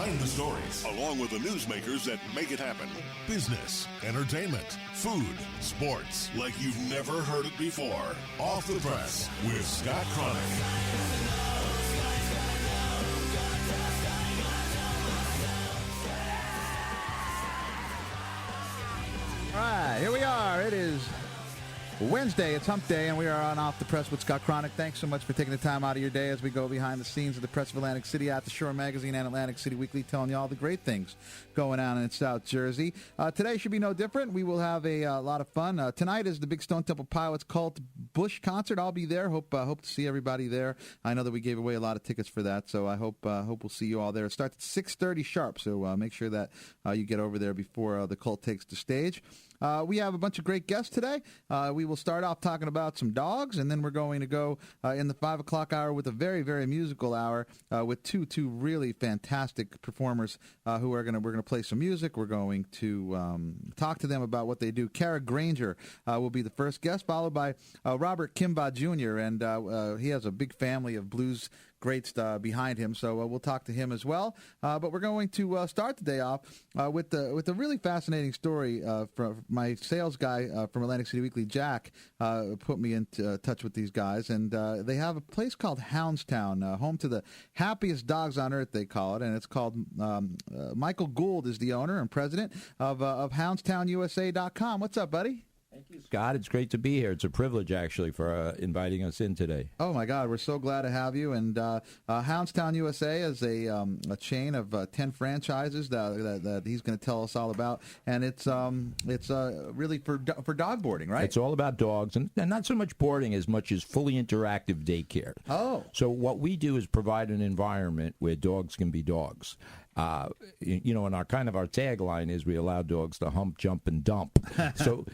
behind the stories, along with the newsmakers that make it happen. Business, entertainment, food, sports, like you've never heard it before. Off the Press with Scott Cronick. All right, here we are. It is Wednesday. It's Hump Day, and we are on Off the Press with Scott Cronick. Thanks so much for taking the time out of your day as we go behind the scenes of the Press of Atlantic City, at the Shore Magazine and Atlantic City Weekly, telling you all the great things going on in South Jersey. Today should be no different. We will have a lot of fun. Tonight is the Big Stone Temple Pilots Cult Bush concert. I'll be there. Hope to see everybody there. I know that we gave away a lot of tickets for that, so I hope we'll see you all there. It starts at 6:30 sharp, so make sure that you get over there before the cult takes the stage. We have a bunch of great guests today. We will start off talking about some dogs, and then we're going to go in the 5 o'clock hour with a very, very musical hour with two really fantastic performers who we're gonna play some music. We're going to talk to them about what they do. Kara Granger will be the first guest, followed by Robert Kimba Jr., and he has a big family of blues greats behind him, so we'll talk to him as well. But we're going to start the day off with a really fascinating story from my sales guy from Atlantic City Weekly, Jack, put me in touch with these guys, and they have a place called Hounds Town, home to the happiest dogs on earth, they call it, and it's called Michael Gould is the owner and president of HoundsTownUSA.com. What's up, buddy? Thank you, Scott. It's great to be here. It's a privilege, actually, for inviting us in today. Oh, my God. We're so glad to have you. And Hounds Town USA is a chain of 10 franchises that he's going to tell us all about. And it's really for dog boarding, right? It's all about dogs, and not so much boarding as much as fully interactive daycare. Oh. So what we do is provide an environment where dogs can be dogs. And our tagline is we allow dogs to hump, jump, and dump. So,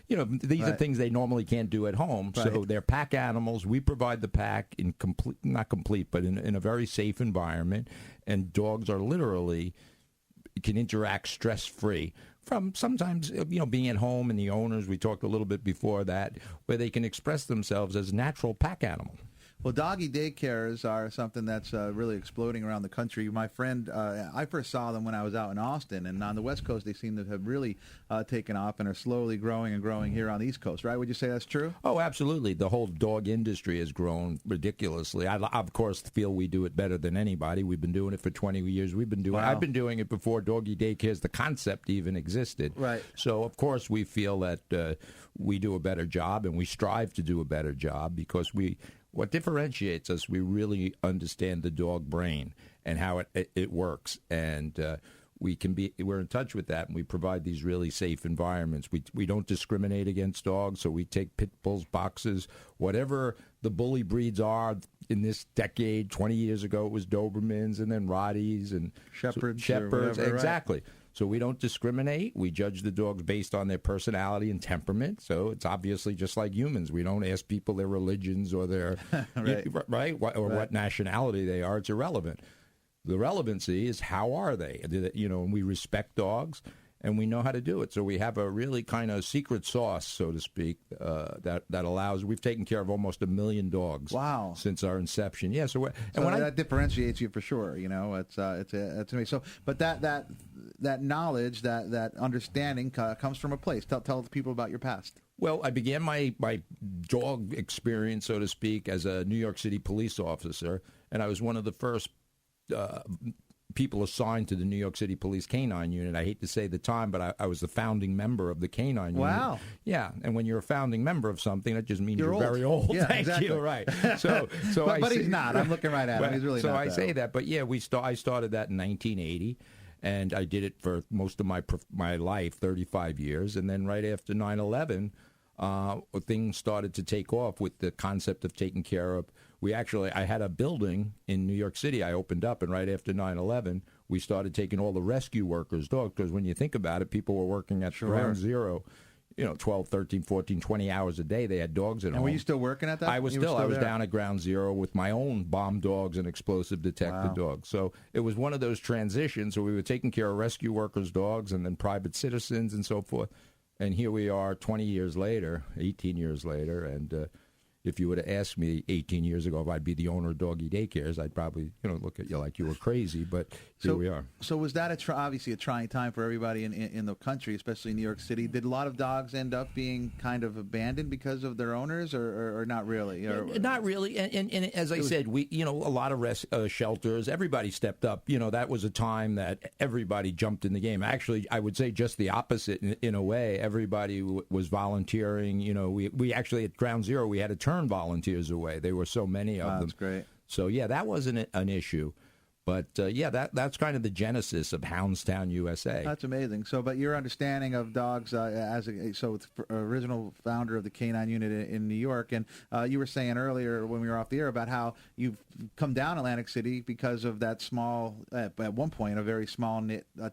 these are things they normally can't do at home. Right. So they're pack animals. We provide the pack in not complete, but in a very safe environment. And dogs are literally can interact stress-free from sometimes, being at home and the owners, we talked a little bit before that, where they can express themselves as natural pack animal. Well, doggy daycares are something that's really exploding around the country. My friend, I first saw them when I was out in Austin, and on the West Coast they seem to have really taken off and are slowly growing and growing here on the East Coast, right? Would you say that's true? Oh, absolutely. The whole dog industry has grown ridiculously. I, of course, feel we do it better than anybody. We've been doing it for 20 years. I've been doing it before doggy daycares, the concept even existed. Right. So, of course, we feel that we do a better job, and we strive to do a better job because what differentiates us, we understand the dog brain and how it works, and we're in touch with that, and we provide these really safe environments. We don't discriminate against dogs, so we take pit bulls, boxers, whatever the bully breeds are. In this decade, 20 years ago, it was Dobermans, and then Rotties and Shepherds. Exactly. Right. So we don't discriminate. We judge the dogs based on their personality and temperament. So it's obviously just like humans. We don't ask people their religions or their what nationality they are. It's irrelevant. The relevancy is how are they? And we respect dogs, and we know how to do it. So we have a really kind of secret sauce, so to speak, that allows. We've taken care of almost 1 million dogs. Wow. Since our inception. Yeah. So that differentiates you for sure. It's amazing. So, but that knowledge, that understanding comes from a place. Tell people about your past. Well, I began my dog experience, so to speak, as a New York City police officer, and I was one of the first people assigned to the New York City Police Canine Unit. I hate to say the time, but I was the founding member of the Canine Unit. Wow. Yeah, and when you're a founding member of something, that just means you're old. very old. Yeah, Thank exactly. you. Right. So but he's not. I'm looking right at him. He's really not. So I say that, but yeah, I started that in 1980. And I did it for most of my life, 35 years. And then right after 9/11, things started to take off with the concept of taking care of. I had a building in New York City I opened up, and right after 9/11, we started taking all the rescue workers' dogs, because when you think about it, people were working at ground zero, 12, 13, 14, 20 hours a day. They had dogs at home. And were you still working at that? I was down at ground zero with my own bomb dogs and explosive detector dogs. So it was one of those transitions where we were taking care of rescue workers' dogs and then private citizens and so forth. And here we are 20 years later, 18 years later, and if you would have asked me 18 years ago if I'd be the owner of doggy daycares, I'd probably, look at you like you were crazy. But here we are. So was that obviously a trying time for everybody in the country, especially in New York City? Did a lot of dogs end up being kind of abandoned because of their owners, or not really? Not really. And as I said, we a lot of shelters. Everybody stepped up. That was a time that everybody jumped in the game. Actually, I would say just the opposite in a way. Everybody was volunteering. We actually at Ground Zero we had to turn volunteers away. There were so many of them. That's great. So yeah, that wasn't an issue. But that's kind of the genesis of Hounds Town USA. That's amazing. So, but your understanding of dogs it's original founder of the Canine Unit in New York, and you were saying earlier when we were off the air about how you've come down Atlantic City because of that small, at one point, a very small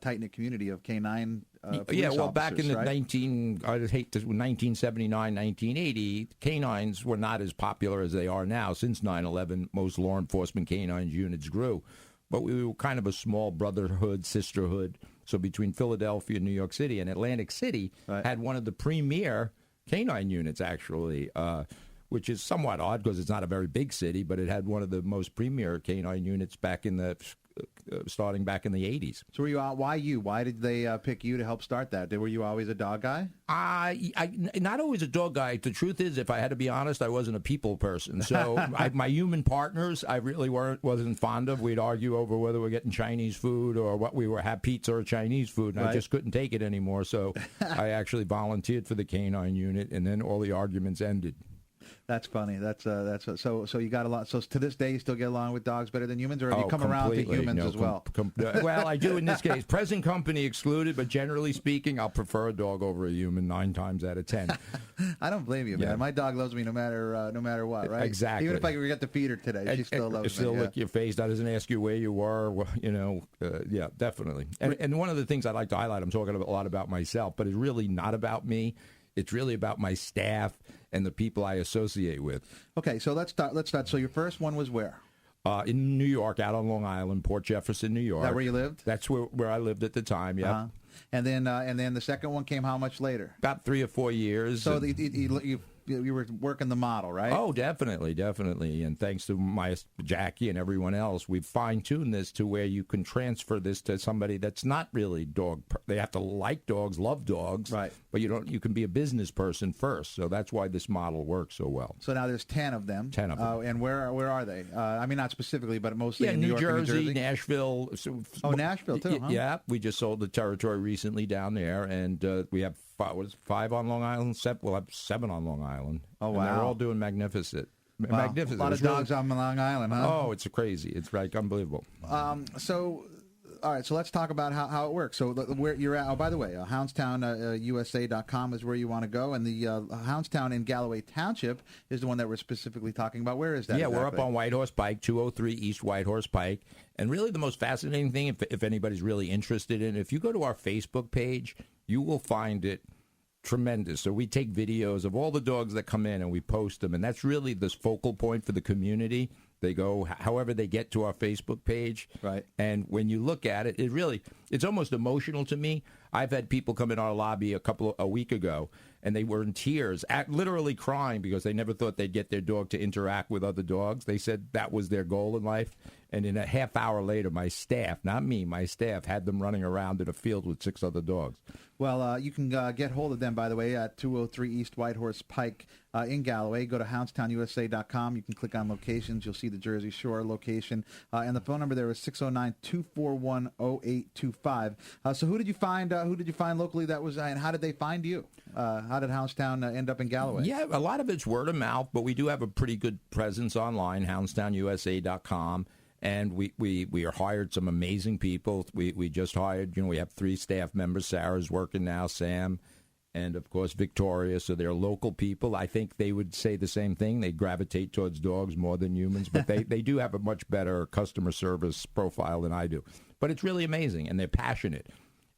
tight knit community of canine. Back in the right? 1979, 1980, canines were not as popular as they are now. Since 9/11, most law enforcement canine units grew. But we were kind of a small brotherhood, sisterhood. So between Philadelphia and New York City, and Atlantic City had one of the premier canine units, actually, which is somewhat odd because it's not a very big city, but it had one of the most premier canine units back in the starting back in the 80s. So were you? Why you? Why did they pick you to help start that? Were you always a dog guy? I not always a dog guy. The truth is, if I had to be honest, I wasn't a people person. So my human partners, I really wasn't fond of. We'd argue over whether we're getting Chinese food or what we were, have pizza or Chinese food, and I just couldn't take it anymore. So I actually volunteered for the canine unit, and then all the arguments ended. That's funny. So you got a lot. So to this day, you still get along with dogs better than humans, or have you come around to humans as well? Well, I do in this case. Present company excluded, but generally speaking, I'll prefer a dog over a human 9 times out of 10. I don't blame you, man. Yeah. My dog loves me no matter what, right? Exactly. Even if I forget to feed her today, she still loves me. Still lick your face. Doesn't ask you where you were. Yeah, definitely. And one of the things I like to highlight, I'm talking a lot about myself, but it's really not about me. It's really about my staff and the people I associate with. Okay, so let's start. So your first one was where? In New York, out on Long Island, Port Jefferson, New York. Is that where you lived? That's where I lived at the time, yeah. Uh-huh. And then the second one came how much later? About 3 or 4 years. So you were working the model, right? Oh, definitely. And thanks to my Jackie and everyone else, we've fine-tuned this to where you can transfer this to somebody that's not really dog. They have to like dogs, love dogs, right? But you can be a business person first. So that's why this model works so well. So now there's 10 of them. 10 of them. And where are they? I mean, not specifically, but mostly in New York and New Jersey, Nashville. Nashville too, huh? Yeah, we just sold the territory recently down there, and we have 5 on Long Island. We'll have 7 on Long Island. Oh, wow. And they're all doing magnificent. Wow. Magnificent. A lot of dogs on Long Island, huh? Oh, it's crazy. It's unbelievable. All right, so let's talk about how it works. So where you're at, by the way, HoundsTownUSA.com is where you want to go, and the Houndstown in Galloway Township is the one that we're specifically talking about. Where is that? Yeah, exactly? We're up on White Horse Pike, 203 East White Horse Pike. And really the most fascinating thing, if anybody's really interested in it, if you go to our Facebook page, you will find it tremendous. So we take videos of all the dogs that come in and we post them, and that's really this focal point for the community. They go however they get to our Facebook page. Right. And when you look at it, it's almost emotional to me. I've had people come in our lobby a week ago, and they were in tears, literally crying because they never thought they'd get their dog to interact with other dogs. They said that was their goal in life. And in a half hour later, my staff, not me, my staff, had them running around in a field with 6 other dogs. Well, you can get hold of them, by the way, at 203 East White Horse Pike in Galloway. Go to HoundsTownUSA.com. You can click on locations. You'll see the Jersey Shore location. And the phone number there is 609-241-0825. So who did you find locally that was, and how did they find you? How did Houndstown end up in Galloway? Yeah, a lot of it's word of mouth, but we do have a pretty good presence online, HoundstownUSA.com. And we are hired some amazing people. We just hired, we have 3 staff members. Sarah's working now, Sam, and, of course, Victoria. So they're local people. I think they would say the same thing. They gravitate towards dogs more than humans, but they do have a much better customer service profile than I do. But it's really amazing, and they're passionate.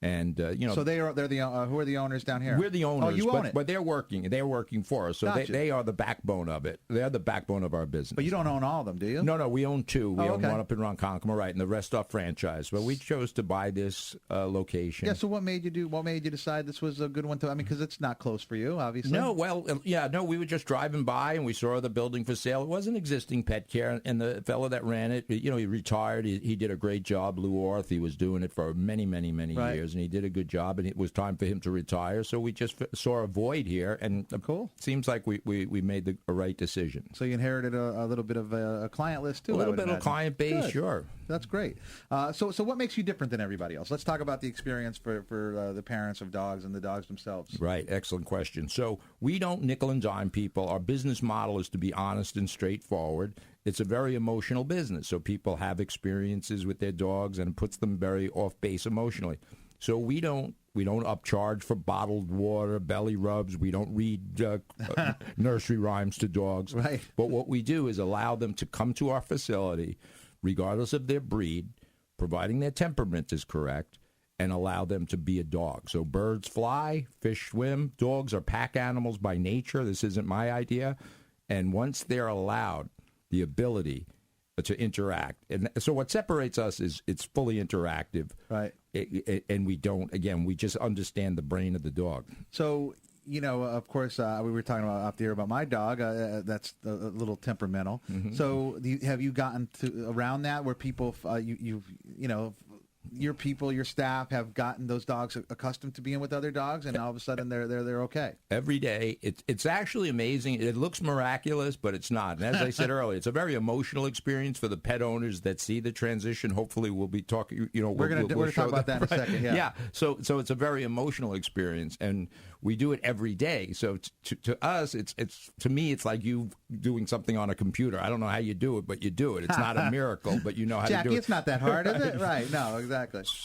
And so they're the who are the owners down here? We're the owners. Oh, you own it, but they're working. They're working for us. So gotcha. they are the backbone of it. They're the backbone of our business. But you don't own all of them, do you? No, we own 2. We own okay. one up in Ronkonkoma, right, and the rest are franchise. But we chose to buy this location. Yeah. So what made you decide this was a good one to? I mean, because it's not close for you, obviously. No, well, we were just driving by and we saw the building for sale. It was an existing pet care, and the fellow that ran it, he retired. He did a great job, Lou Orth. He was doing it for many, many, many years, and he did a good job. And it was time for him to retire, so we just saw a void here, and cool. Seems like we made a right decision. So you inherited a little bit of a client list too. A little bit of client base, Good. sure. That's great. So what makes you different than everybody else? Let's talk about the experience for the parents of dogs and the dogs themselves. Right, excellent question. So we don't nickel and dime people. Our business model is to be honest and straightforward. It's a very emotional business, so people have experiences with their dogs, and it puts them very off base emotionally. So we don't upcharge for bottled water, belly rubs. We don't read nursery rhymes to dogs. Right. But what we do is allow them to come to our facility, regardless of their breed, providing their temperament is correct, and allow them to be a dog. So birds fly, fish swim. Dogs are pack animals by nature. This isn't my idea. And once they're allowed the ability to interact. And so what separates us is it's fully interactive. Right. And we just understand the brain of the dog. So, of course, we were talking about up there about my dog. That's a little temperamental. Mm-hmm. So have you gotten to around that where people, your people, your staff have gotten those dogs accustomed to being with other dogs, and all of a sudden they're okay? Every day. It's actually amazing. It looks miraculous, but it's not. And as I said earlier, it's a very emotional experience for the pet owners that see the transition. Hopefully we'll be talking, we're going to talk about that in a second. Yeah. So it's a very emotional experience, and we do it every day. So to us, to me, it's like you doing something on a computer. I don't know how you do it, but you do it. It's not a miracle, but you know how Jackie, to do it. it's not that hard, is it? Right. No, exactly.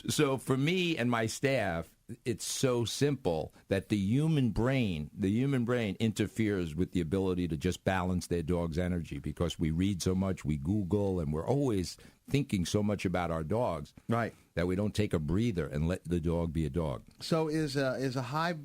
So for me and my staff, it's so simple that the human brain interferes with the ability to just balance their dog's energy, because we read so much, we Google, and we're always thinking so much about our dogs, right, that we don't take a breather and let the dog be a dog. So is a high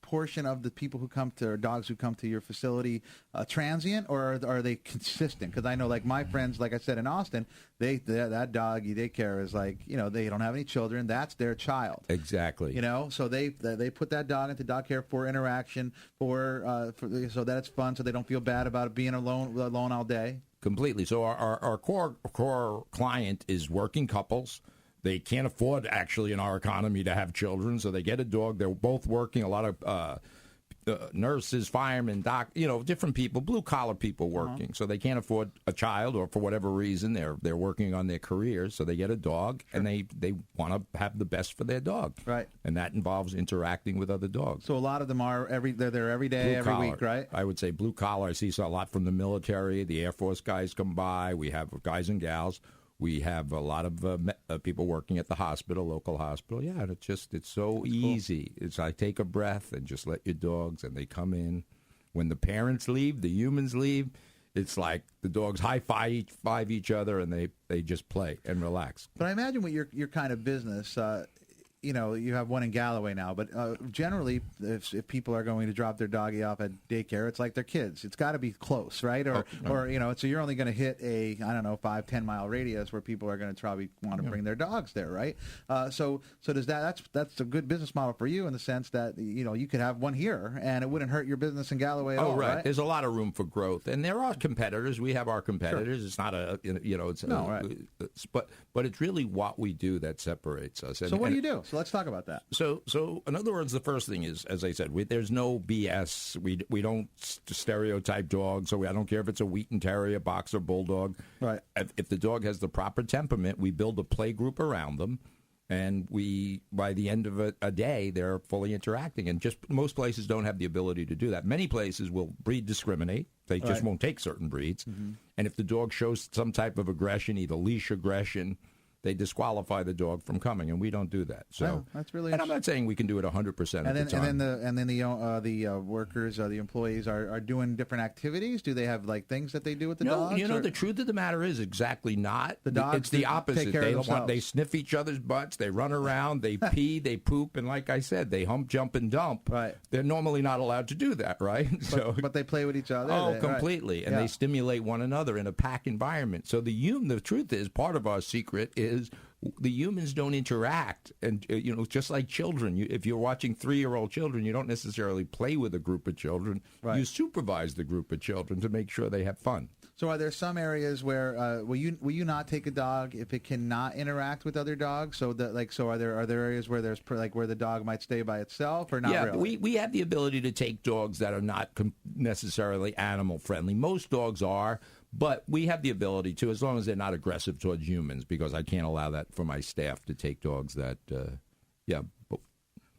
portion of the people who come to, or dogs who come to your facility, transient, or are they consistent? Because I know, like my friends, like I said, in Austin, that doggie Daycare is like, they don't have any children. That's their child. Exactly. So they put that dog into dog care for interaction, for so that it's fun, so they don't feel bad about it being alone all day. Completely. So our core client is working couples. They can't afford, actually, in our economy, to have children, so they get a dog. They're both working. A lot of nurses, firemen, different people, blue-collar people working. So they can't afford a child, or for whatever reason, they're working on their careers, so they get a dog, and they want to have the best for their dog. Right. And that involves interacting with other dogs. So a lot of them they're there every day, every week, right? I would say blue-collar. I see a lot from the military. The Air Force guys come by. We have guys and gals. We have a lot of people working at the hospital, local hospital. Yeah, and it's so easy. Cool. It's like take a breath and just let your dogs, and they come in. When the parents leave, the humans leave, it's like the dogs high-five each other, and they just play and relax. But I imagine with your kind of business, you have one in Galloway now, but generally, if people are going to drop their doggie off at daycare, it's like their kids. It's got to be close, right? Or so you're only going to hit a 5-10 mile radius where people are going to probably want to bring their dogs there, right? So does that's a good business model for you in the sense that you could have one here and it wouldn't hurt your business in Galloway at all, right? There's a lot of room for growth, and there are competitors. We have our competitors. Sure. It's not but it's really what we do that separates us. So what do you do? So let's talk about that. So in other words, the first thing is, as I said, there's no BS. We don't stereotype dogs. So I don't care if it's a Wheaton Terrier, Boxer, Bulldog. Right. If the dog has the proper temperament, we build a play group around them, and by the end of a day, they're fully interacting. And just most places don't have the ability to do that. Many places will breed discriminate. They just won't take certain breeds. Mm-hmm. And if the dog shows some type of aggression, either leash aggression, they disqualify the dog from coming, and we don't do that. So Oh, that's really and I'm not saying we can do it 100% of the time. And then the workers, the employees are doing different activities. Do they have like things that they do with the dogs? No, the truth of the matter is exactly not. The dogs it's the opposite. take care of themselves. They sniff each other's butts, they run around, they pee, they poop, and like I said, they hump, jump, and dump. Right. They're normally not allowed to do that, right? But they play with each other. Oh, completely. Right. And they stimulate one another in a pack environment. So the truth is, part of our secret is the humans don't interact. And, just like children, if you're watching 3-year-old children, you don't necessarily play with a group of children. Right. You supervise the group of children to make sure they have fun. So are there some areas where will you not take a dog if it cannot interact with other dogs? So are there areas where there's where the dog might stay by itself or not? Yeah, really? we have the ability to take dogs that are not necessarily animal friendly. Most dogs are, but we have the ability to, as long as they're not aggressive towards humans, because I can't allow that for my staff to take dogs that,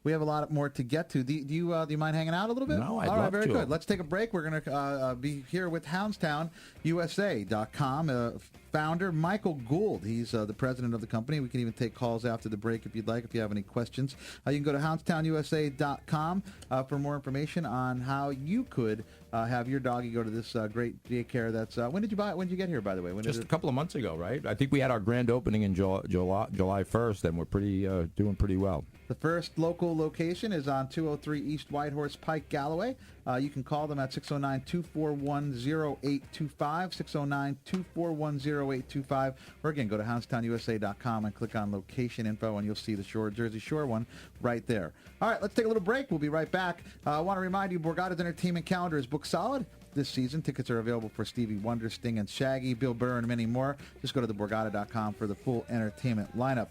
We have a lot more to get to. Do you mind hanging out a little bit? No, I'd All right, love very to. good. Let's take a break. We're going to be here with Hounds Town USA.com founder Michael Gould. He's the president of the company. We can even take calls after the break if you'd like, if you have any questions. You can go to HoundsTownUSA.com for more information on how you could have your doggy go to this great daycare. That's when did you buy it? When did you get here, by the way? Just a couple of months ago, right? I think we had our grand opening in July 1st, and we're doing pretty well. The first local location is on 203 East Whitehorse Pike, Galloway. You can call them at 609-241-0825, 609-241-0825, or again, go to HoundsTownUSA.com and click on location info, and you'll see the Jersey Shore one right there. All right, let's take a little break. We'll be right back. I want to remind you, Borgata's entertainment calendar is booked solid this season. Tickets are available for Stevie Wonder, Sting and Shaggy, Bill Burr, and many more. Just go to theborgata.com for the full entertainment lineup.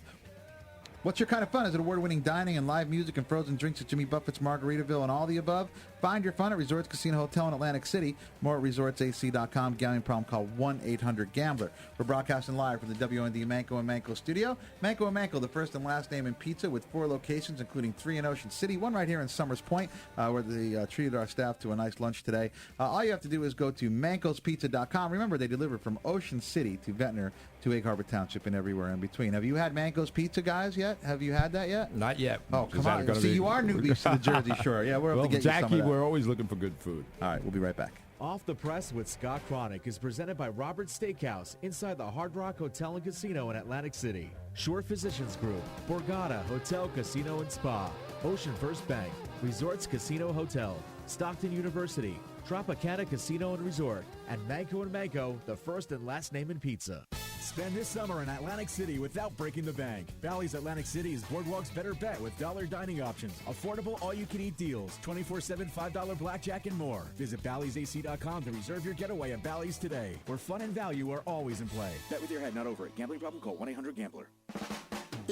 What's your kind of fun? Is it award-winning dining and live music and frozen drinks at Jimmy Buffett's Margaritaville and all the above? Find your fun at Resorts Casino Hotel in Atlantic City. More at resortsac.com. Gambling problem, call 1-800-GAMBLER. We're broadcasting live from the WND Manco & Manco studio. Manco & Manco, the first and last name in pizza, with 4 locations, including 3 in Ocean City, 1 right here in Summers Point, where they treated our staff to a nice lunch today. All you have to do is go to mancospizza.com. Remember, they deliver from Ocean City to Ventnor to Egg Harbor Township and everywhere in between. Have you had Manco's Pizza, guys, yet? Have you had that yet? Not yet. Oh, come on. See, you are newbies to the Jersey Shore. Yeah, we're up to get Jackie, you some of that. we're always looking for good food. All right, we'll be right back. Off the Press with Scott Cronick is presented by Robert's Steakhouse inside the Hard Rock Hotel and Casino in Atlantic City. Shore Physicians Group, Borgata Hotel, Casino and Spa, Ocean First Bank, Resorts Casino Hotel, Stockton University, Tropicana Casino and Resort, and Manco & Manco, the first and last name in pizza. Spend this summer in Atlantic City without breaking the bank. Bally's Atlantic City is Boardwalk's better bet with dollar dining options, affordable all-you-can-eat deals, 24/7 $5 blackjack, and more. Visit Bally'sAC.com to reserve your getaway at Bally's today, where fun and value are always in play. Bet with your head, not over it. Gambling problem? Call 1-800-GAMBLER.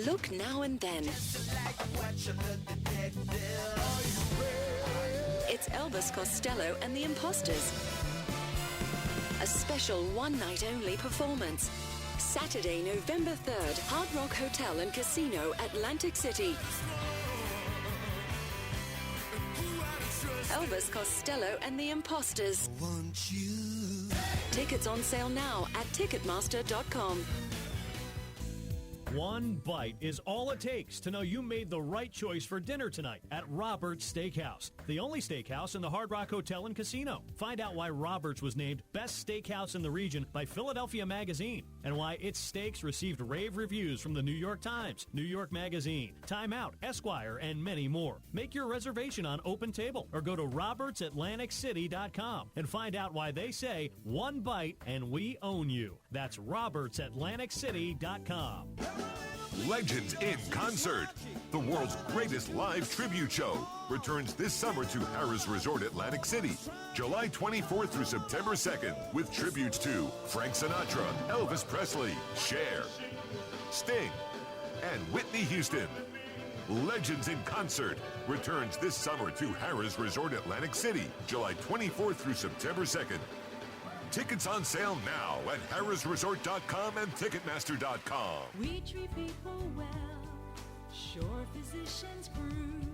Look now and then. It's Elvis Costello and the Imposters. A special one-night-only performance. Saturday, November 3rd, Hard Rock Hotel and Casino, Atlantic City. Elvis Costello and the Imposters. Tickets on sale now at Ticketmaster.com. One bite is all it takes to know you made the right choice for dinner tonight at Robert's Steakhouse, the only steakhouse in the Hard Rock Hotel and Casino. Find out why Robert's was named Best Steakhouse in the Region by Philadelphia Magazine, and why its steaks received rave reviews from the New York Times, New York Magazine, Time Out, Esquire, and many more. Make your reservation on Open Table or go to robertsatlanticcity.com and find out why they say one bite and we own you. That's robertsatlanticcity.com. Legends in Concert, the world's greatest live tribute show, returns this summer to Harrah's Resort Atlantic City, July 24th through September 2nd, with tributes to Frank Sinatra, Elvis Presley, Cher, Sting, and Whitney Houston. Legends in Concert returns this summer to Harrah's Resort Atlantic City, July 24th through September 2nd. Tickets on sale now at harrahsresort.com and Ticketmaster.com. We treat people well, Shore Physicians Group.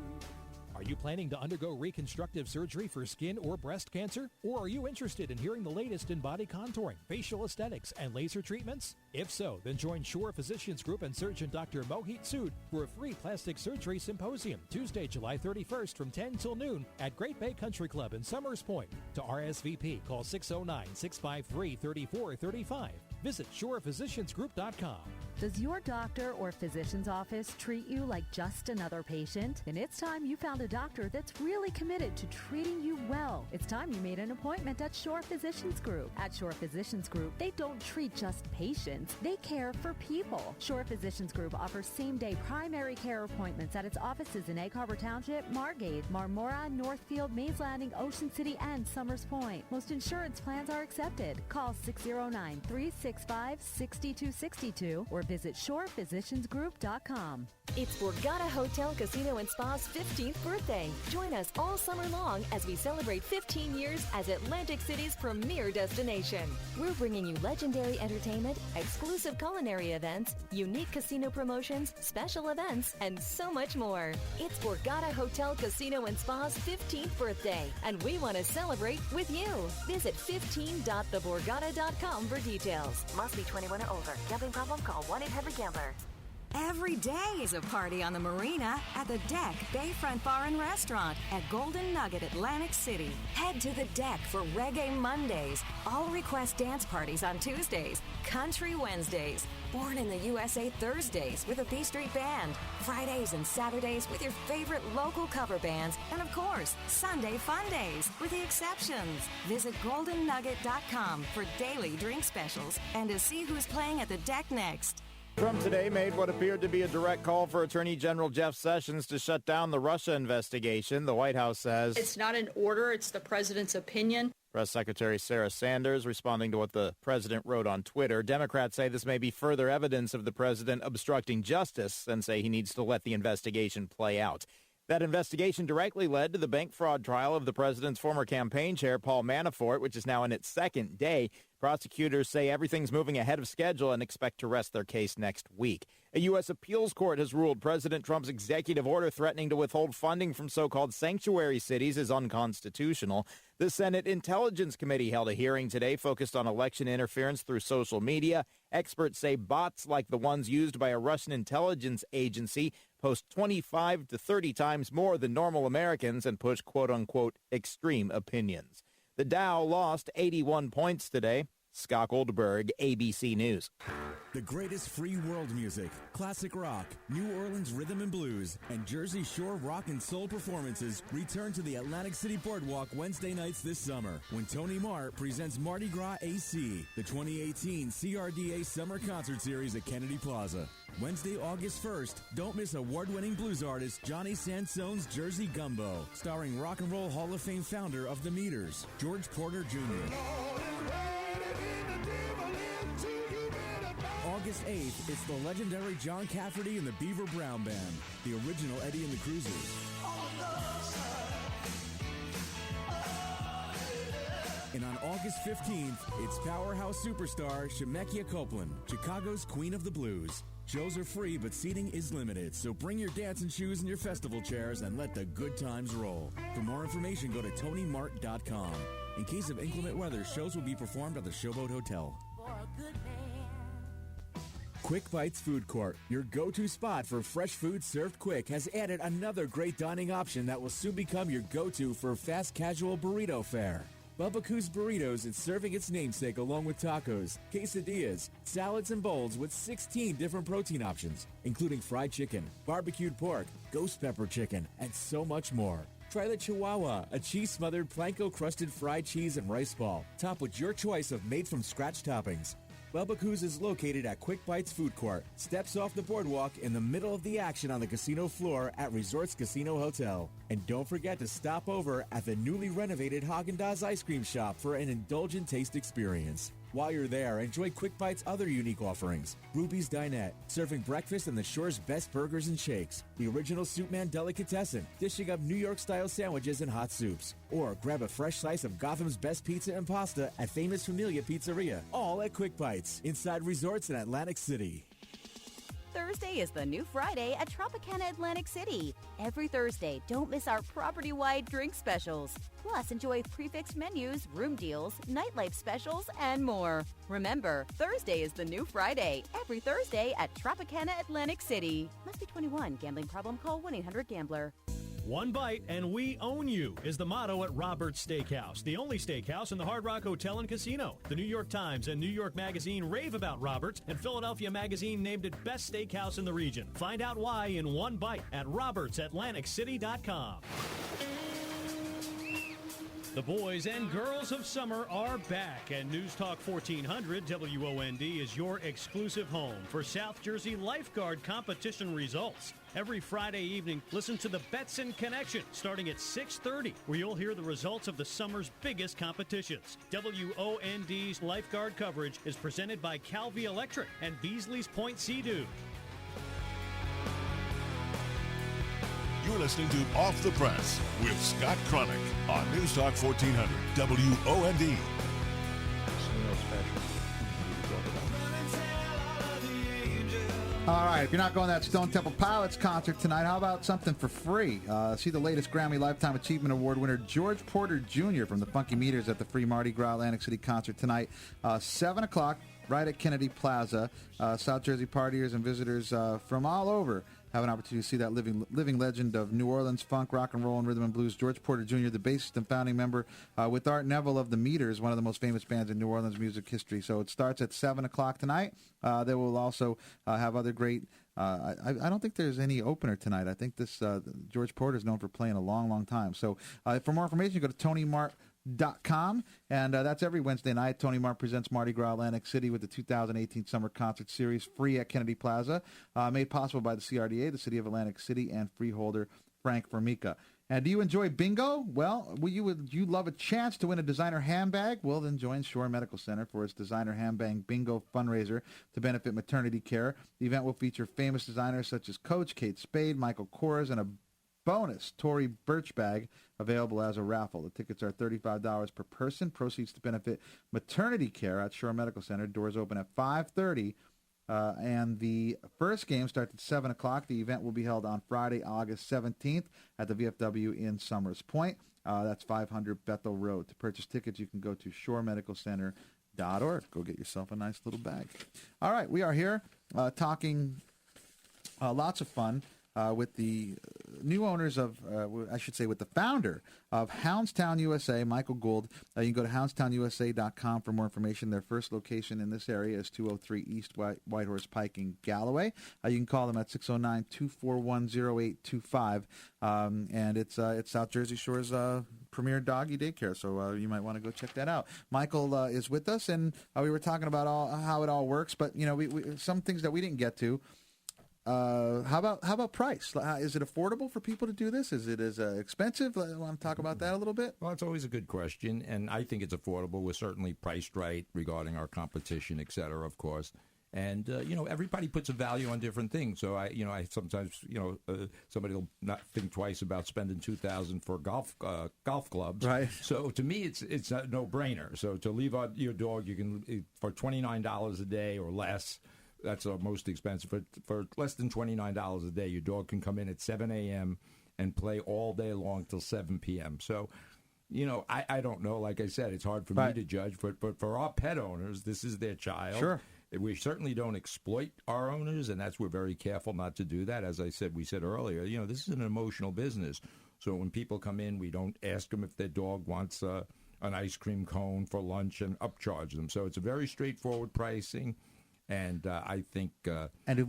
Are you planning to undergo reconstructive surgery for skin or breast cancer? Or are you interested in hearing the latest in body contouring, facial aesthetics, and laser treatments? If so, then join Shore Physicians Group and surgeon Dr. Mohit Sood for a free plastic surgery symposium Tuesday, July 31st from 10 till noon at Great Bay Country Club in Summers Point. To RSVP, call 609-653-3435. Visit shorephysiciansgroup.com. Does your doctor or physician's office treat you like just another patient? Then it's time you found a doctor that's really committed to treating you well. It's time you made an appointment at Shore Physicians Group. At Shore Physicians Group, they don't treat just patients. They care for people. Shore Physicians Group offers same-day primary care appointments at its offices in Egg Harbor Township, Margate, Marmora, Northfield, Mays Landing, Ocean City, and Summers Point. Most insurance plans are accepted. Call 609-365-6262 or visit shorephysiciansgroup.com. It's Borgata Hotel, Casino, and Spa's 15th birthday. Join us all summer long as we celebrate 15 years as Atlantic City's premier destination. We're bringing you legendary entertainment, exclusive culinary events, unique casino promotions, special events, and so much more. It's Borgata Hotel, Casino, and Spa's 15th birthday, and we want to celebrate with you. Visit 15.theborgata.com for details. Must be 21 or older. Gambling problem? Call 1-800-GAMBLER. Every day is a party on the marina at the Deck Bayfront Bar and Restaurant at Golden Nugget, Atlantic City. Head to the Deck for Reggae Mondays, All Request Dance Parties on Tuesdays, Country Wednesdays, Born in the USA Thursdays with a B Street Band, Fridays and Saturdays with your favorite local cover bands, and of course, Sunday Fun Days with the exceptions. Visit GoldenNugget.com for daily drink specials and to see who's playing at the Deck next. Trump today made what appeared to be a direct call for Attorney General Jeff Sessions to shut down the Russia investigation. The White House says it's not an order, it's the president's opinion. Press Secretary Sarah Sanders responding to what the president wrote on Twitter. Democrats say this may be further evidence of the president obstructing justice and say he needs to let the investigation play out. That investigation directly led to the bank fraud trial of the president's former campaign chair, Paul Manafort, which is now in its second day. Prosecutors say everything's moving ahead of schedule and expect to rest their case next week. A U.S. appeals court has ruled President Trump's executive order threatening to withhold funding from so-called sanctuary cities is unconstitutional. The Senate Intelligence Committee held a hearing today focused on election interference through social media. Experts say bots like the ones used by a Russian intelligence agency post 25 to 30 times more than normal Americans and push quote-unquote extreme opinions. The Dow lost 81 points today. Scott Goldberg, ABC News. The greatest free world music, classic rock, New Orleans rhythm and blues, and Jersey Shore rock and soul performances return to the Atlantic City Boardwalk Wednesday nights this summer when Tony Mart presents Mardi Gras AC, the 2018 CRDA Summer Concert Series at Kennedy Plaza. Wednesday, August 1st, don't miss award-winning blues artist Johnny Sansone's Jersey Gumbo, starring Rock and Roll Hall of Fame founder of The Meters, George Porter Jr. August 8th, it's the legendary John Cafferty and the Beaver Brown Band, the original Eddie and the Cruisers. And on August 15th, it's powerhouse superstar Shemekia Copeland, Chicago's Queen of the Blues. Shows are free, but seating is limited, so bring your dancing shoes and your festival chairs and let the good times roll. For more information, go to TonyMart.com. In case of inclement weather, shows will be performed at the Showboat Hotel. Quick Bites Food Court, your go-to spot for fresh food served quick, has added another great dining option that will soon become your go-to for fast casual burrito fare. Bubba Coos Burritos is serving its namesake along with tacos, quesadillas, salads, and bowls with 16 different protein options, including fried chicken, barbecued pork, ghost pepper chicken, and so much more. Try the Chihuahua, a cheese-smothered planko-crusted fried cheese and rice ball, topped with your choice of made-from-scratch toppings. Bubba Coos is located at Quick Bites Food Court, steps off the boardwalk in the middle of the action on the casino floor at Resorts Casino Hotel. And don't forget to stop over at the newly renovated Haagen-Dazs ice cream shop for an indulgent taste experience. While you're there, enjoy Quick Bites' other unique offerings. Ruby's Dinette, serving breakfast and the Shore's best burgers and shakes. The original Soup Man Delicatessen, dishing up New York-style sandwiches and hot soups. Or grab a fresh slice of Gotham's best pizza and pasta at Famous Familia Pizzeria. All at Quick Bites, inside Resorts in Atlantic City. Thursday is the new Friday at Tropicana Atlantic City. Every Thursday, don't miss our property-wide drink specials. Plus, enjoy prefixed menus, room deals, nightlife specials, and more. Remember, Thursday is the new Friday. Every Thursday at Tropicana Atlantic City. Must be 21. Gambling problem? Call 1-800-GAMBLER. One bite and we own you is the motto at Robert's Steakhouse, the only steakhouse in the Hard Rock Hotel and Casino. The New York Times and New York Magazine rave about Robert's, and Philadelphia Magazine named it best steakhouse in the region. Find out why in one bite at robertsatlanticcity.com. The boys and girls of summer are back, and News Talk 1400 WOND is your exclusive home for South Jersey lifeguard competition results. Every Friday evening, listen to the Betson Connection starting at 6:30, where you'll hear the results of the summer's biggest competitions. WOND's lifeguard coverage is presented by Calvi Electric and Beasley's Point Sea-Doo. You're listening to Off the Press with Scott Cronick on News Talk 1400 WOND. All right, if you're not going to that Stone Temple Pilots concert tonight, how about something for free? See the latest Grammy Lifetime Achievement Award winner George Porter Jr. from the Funky Meters at the free Mardi Gras Atlantic City concert tonight, 7 o'clock, right at Kennedy Plaza. South Jersey partiers and visitors from all over have an opportunity to see that living legend of New Orleans funk, rock and roll, and rhythm and blues, George Porter Jr., the bassist and founding member with Art Neville of the Meters, one of the most famous bands in New Orleans music history. So it starts at 7 o'clock tonight. They will also have other great... I don't think there's any opener tonight. I think this George Porter is known for playing a long, long time. So for more information, go to TonyMart.com, and that's every Wednesday night. Tony Mart presents Mardi Gras Atlantic City with the 2018 Summer Concert Series, free at Kennedy Plaza, made possible by the CRDA, the City of Atlantic City, and freeholder Frank Formica. And do you enjoy bingo? Well, you love a chance to win a designer handbag? Well, then join Shore Medical Center for its designer handbag bingo fundraiser to benefit maternity care. The event will feature famous designers such as Coach, Kate Spade, Michael Kors, and a bonus Tory Birch bag available as a raffle. The tickets are $35 per person. Proceeds to benefit maternity care at Shore Medical Center. Doors open at 5:30. And the first game starts at 7 o'clock. The event will be held on Friday, August 17th at the VFW in Summers Point. That's 500 Bethel Road. To purchase tickets, you can go to shoremedicalcenter.org. Go get yourself a nice little bag. All right, we are here talking lots of fun with the new owners of, with the founder of Hounds Town USA, Michael Gould. You can go to houndstownusa.com for more information. Their first location in this area is 203 East Whitehorse Pike in Galloway. You can call them at 609-241-0825. And it's South Jersey Shore's premier doggy daycare, so you might want to go check that out. Michael is with us, and we were talking about how it all works, but we some things that we didn't get to. How about price? Is it affordable for people to do this? Is it as expensive? I want to talk about that a little bit. Well, it's always a good question, and I think it's affordable. We're certainly priced right regarding our competition, et cetera, of course. And everybody puts a value on different things. So I sometimes somebody will not think twice about spending $2,000 for golf clubs. Right. So to me, it's a no-brainer. So to leave out your dog, you can for $29 a day or less. That's our most expensive. For less than $29 a day, your dog can come in at 7 a.m. and play all day long till 7 p.m. So, I don't know. Like I said, it's hard for me to judge. But for our pet owners, this is their child. Sure. We certainly don't exploit our owners, and we're very careful not to do that. As we said earlier, this is an emotional business. So when people come in, we don't ask them if their dog wants an ice cream cone for lunch and upcharge them. So it's a very straightforward pricing. And I think. And do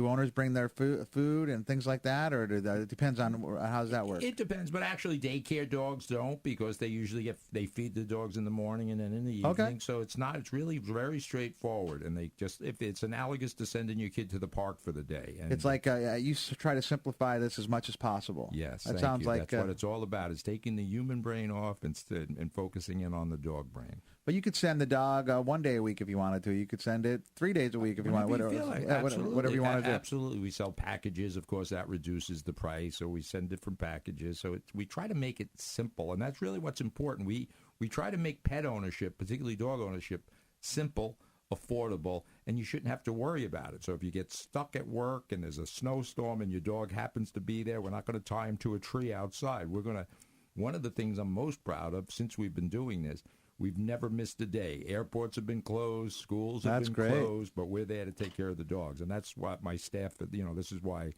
owners bring their food and things like that, or it depends on how does that work? It depends, but actually, daycare dogs don't, because they usually they feed the dogs in the morning and then in the evening. Okay. So it's really very straightforward, and they if it's analogous to sending your kid to the park for the day. And it's like you try to simplify this as much as possible. Yes, that sounds like that's what it's all about. Is taking the human brain off instead and focusing in on the dog brain. But you could send the dog 1 day a week if you wanted to. You could send it 3 days a week if you want. Whatever you want to do. Absolutely. We sell packages. Of course, that reduces the price, or we send different packages. So we try to make it simple, and that's really what's important. We try to make pet ownership, particularly dog ownership, simple, affordable, and you shouldn't have to worry about it. So if you get stuck at work and there's a snowstorm and your dog happens to be there, we're not going to tie him to a tree outside. One of the things I'm most proud of since we've been doing this, we've never missed a day. Airports have been closed, schools have been closed, but we're there to take care of the dogs. And that's what my staff, this is why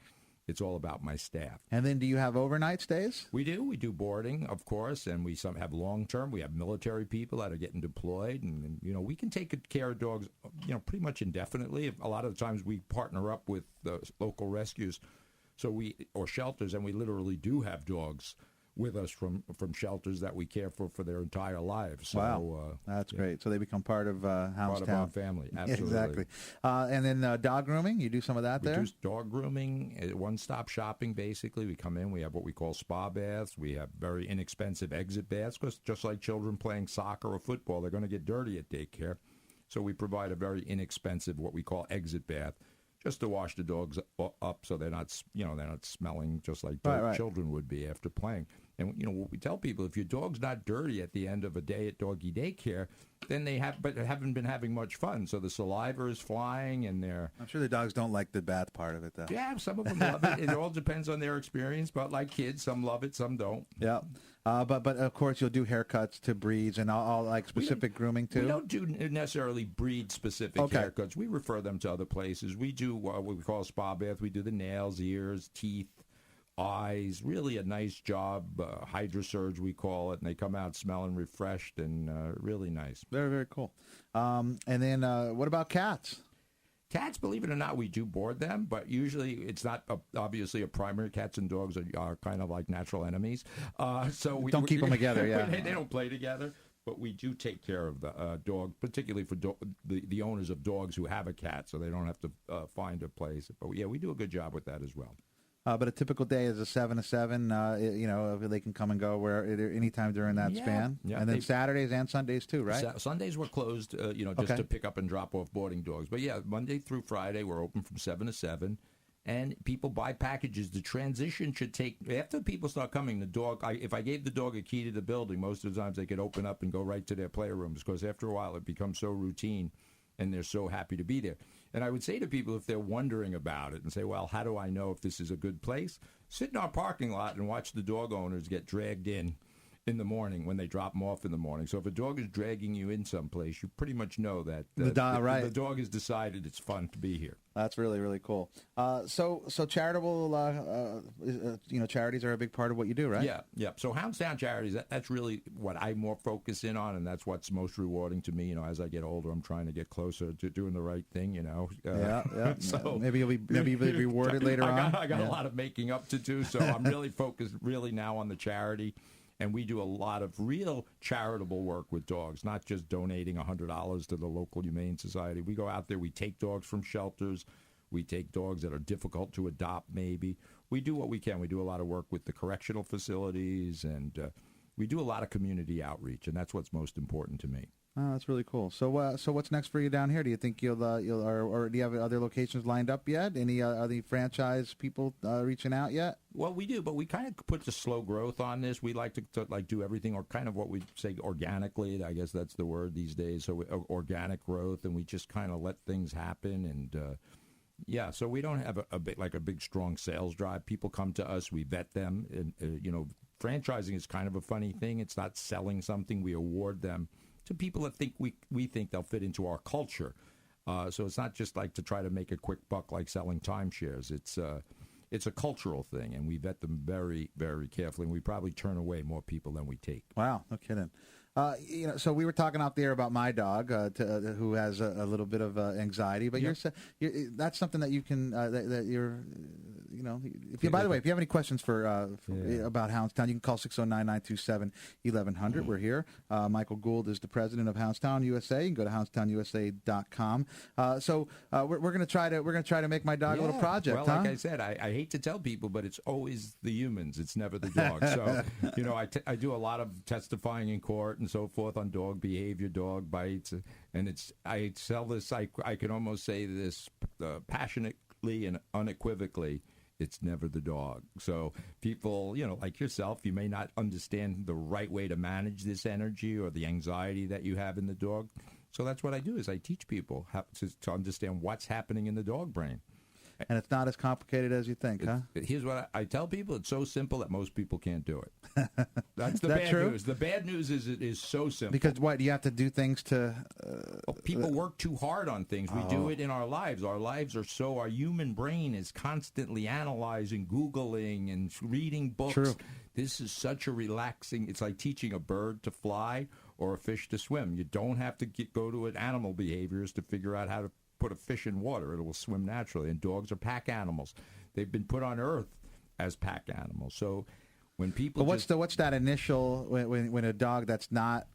it's all about my staff. And then do you have overnight stays? We do. We do boarding, of course, and we some have long-term. We have military people that are getting deployed, and we can take care of dogs, pretty much indefinitely. A lot of the times we partner up with the local rescues or shelters, and we literally do have dogs with us from shelters that we care for their entire lives. So, wow, that's great. So they become part of Hounds Town. Part of our family, absolutely. Exactly. And then dog grooming, you do some of that there? We do dog grooming, one-stop shopping, basically. We come in, we have what we call spa baths. We have very inexpensive exit baths, because just like children playing soccer or football, they're going to get dirty at daycare. So we provide a very inexpensive, what we call exit bath, just to wash the dogs up so they're not smelling just like children would be after playing. And what we tell people, if your dog's not dirty at the end of a day at doggy daycare, then they haven't been having much fun. So the saliva is flying, and I'm sure the dogs don't like the bath part of it, though. Yeah, some of them love it. It all depends on their experience. But like kids, some love it, some don't. Yeah. But of course you'll do haircuts to breeds and all like specific grooming too. We don't do necessarily breed specific haircuts. We refer them to other places. We do what we call a spa bath. We do the nails, ears, teeth, eyes. Really a nice job. Hydrosurge we call it, and they come out smelling refreshed and really nice. Very, very cool. And then what about cats? Cats, believe it or not, we do board them, but usually it's not obviously a primary. Cats and dogs are kind of like natural enemies. So we don't keep them together, yeah. They don't play together, but we do take care of the dog, particularly for the owners of dogs who have a cat, so they don't have to find a place. But, yeah, we do a good job with that as well. But a typical day is a 7 to 7. They can come and go anytime during that span. Yeah, and then Saturdays and Sundays too, right? Sundays we're closed, just to pick up and drop off boarding dogs. But yeah, Monday through Friday we're open from 7 to 7, and people buy packages. The transition should take after people start coming. The dog, if I gave the dog a key to the building, most of the times they could open up and go right to their playrooms, because after a while it becomes so routine, and they're so happy to be there. And I would say to people, if they're wondering about it and say, well, how do I know if this is a good place? Sit in our parking lot and watch the dog owners get dragged in the morning when they drop them off in the morning. So if a dog is dragging you in someplace, you pretty much know that the dog has decided it's fun to be here. That's really, really cool. So charitable, charities are a big part of what you do, right? Yeah. So Hounds Town Charities, that's really what I more focus in on, and that's what's most rewarding to me. As I get older, I'm trying to get closer to doing the right thing. Yeah. So maybe you'll be rewarded later on. I got a lot of making up to do, so I'm really focused now on the charity. And we do a lot of real charitable work with dogs, not just donating $100 to the local Humane Society. We go out there, we take dogs from shelters, we take dogs that are difficult to adopt maybe. We do what we can. We do a lot of work with the correctional facilities, and we do a lot of community outreach, and that's what's most important to me. Oh, that's really cool. So what's next for you down here? Do you think you'll or do you have other locations lined up yet? Any other franchise people reaching out yet? Well, we do, but we kind of put the slow growth on this. We like to do everything, or kind of what we say organically. I guess that's the word these days. So organic growth, and we just kind of let things happen. And so we don't have a big strong sales drive. People come to us, we vet them, and franchising is kind of a funny thing. It's not selling something. We award them to people that think we think they'll fit into our culture. So it's not just like to try to make a quick buck like selling timeshares. It's a cultural thing, and we vet them very, very carefully, and we probably turn away more people than we take. Wow, no kidding. So we were talking out there about my dog, who has a little bit of anxiety, but that's something that you can that you're. By the way, if you have any questions for about Hounds Town, you can call 609-927-1100. We're here. Michael Gould is the president of Hounds Town USA. You can go to houndstownusa.com. So we're going to try to make my dog a little project. Well, like I said, I hate to tell people, but it's always the humans. It's never the dog. So I do a lot of testifying in court and so forth on dog behavior, dog bites, and I sell this. I can almost say this passionately and unequivocally. It's never the dog. So people, like yourself, you may not understand the right way to manage this energy or the anxiety that you have in the dog. So that's what I do is I teach people how to understand what's happening in the dog brain. And it's not as complicated as you think, huh? Here's what I tell people. It's so simple that most people can't do it. That's the That bad true? news. The bad news is it is so simple. Because what, you have to do things to... people work too hard on things. We do it in our lives. Our lives are so... Our human brain is constantly analyzing, Googling, and reading books. True. This is such a relaxing... It's like teaching a bird to fly or a fish to swim. You don't have to go to an animal behaviors to figure out how to put a fish in water. It will swim naturally. And dogs are pack animals. They've been put on Earth as pack animals. So when people... But what's that initial, when a dog that's not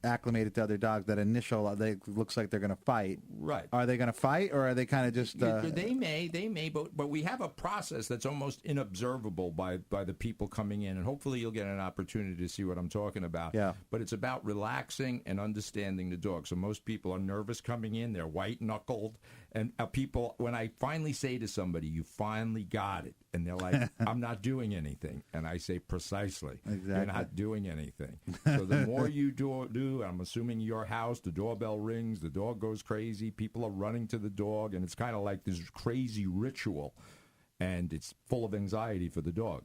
acclimated to other dogs, that initial, they looks like they're going to fight. Right. Are they going to fight, or are they kind of just... They may, but we have a process that's almost inobservable by the people coming in, and hopefully you'll get an opportunity to see what I'm talking about. Yeah. But it's about relaxing and understanding the dog. So most people are nervous coming in, they're white-knuckled, and people, when I finally say to somebody, you finally got it, and they're like, I'm not doing anything. And I say, precisely. Exactly. You're not doing anything. So the more you do, I'm assuming your house, the doorbell rings, the dog goes crazy, people are running to the dog, and it's kind of like this crazy ritual, and it's full of anxiety for the dog.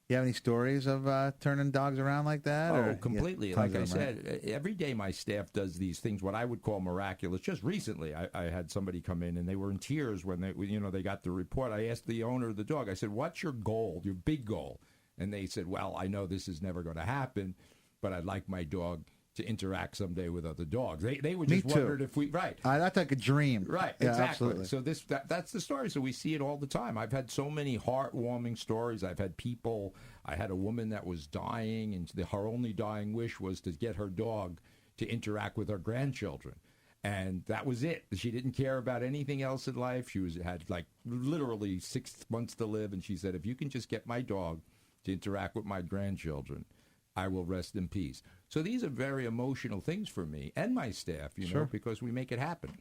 You have any stories of turning dogs around like that? Oh, completely. Yeah, like I said, every day my staff does these things, what I would call miraculous. Just recently, I had somebody come in, and they were in tears when they got the report. I asked the owner of the dog, I said, what's your goal, your big goal? And they said, well, I know this is never going to happen, but I'd like my dog to interact someday with other dogs. They were just wondered if we... Right. That's like a dream. Right, yeah, exactly. Absolutely. So that's the story. So we see it all the time. I've had so many heartwarming stories. I've had people... I had a woman that was dying, and her only dying wish was to get her dog to interact with her grandchildren. And that was it. She didn't care about anything else in life. She had like literally 6 months to live, and she said, if you can just get my dog to interact with my grandchildren, I will rest in peace. So these are very emotional things for me and my staff, know, because we make it happen.